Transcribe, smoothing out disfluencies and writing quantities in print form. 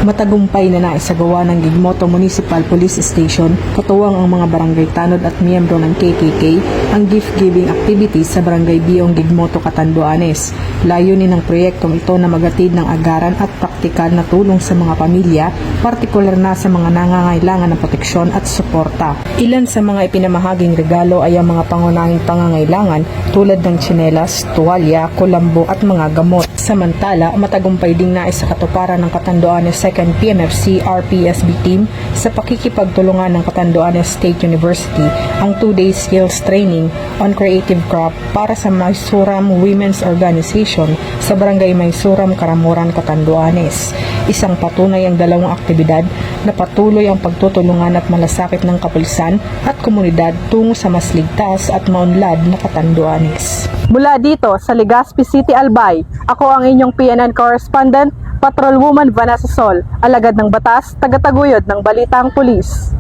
Matagumpay na naisagawa ng Gigmoto Municipal Police Station, katuwang ang mga barangay tanod at miyembro ng KKK, ang gift-giving activity sa Barangay Biong Gigmoto, Catanduanes. Layunin ng proyektong ito na magatid ng agaran at praktikal na tulong sa mga pamilya, partikular na sa mga nangangailangan ng proteksyon at suporta. Ilan sa mga ipinamahaging regalo ay ang mga pangunahing pangangailangan tulad ng tsinelas, tuwalya, kulambo at mga gamot. Samantala, matagumpay ding naisakatuparan ng Catanduanes 2nd PMFC RPSB team sa pakikipagtulungan ng Catanduanes State University ang 2-day skills training on creative craft para sa Maysuram Women's Organization sa Barangay Maysuram, Karamuran, Catanduanes. Isang patunay ang dalawang aktibidad na patuloy ang pagtutulungan at malasakit ng kapulisan at komunidad tungo sa mas ligtas at maunlad na Catanduanes. Mula dito sa Legazpi City, Albay, ako ang inyong PNN correspondent, Patrolwoman Vanessa Sol, alagad ng batas, tagataguyod ng Balitang Pulis.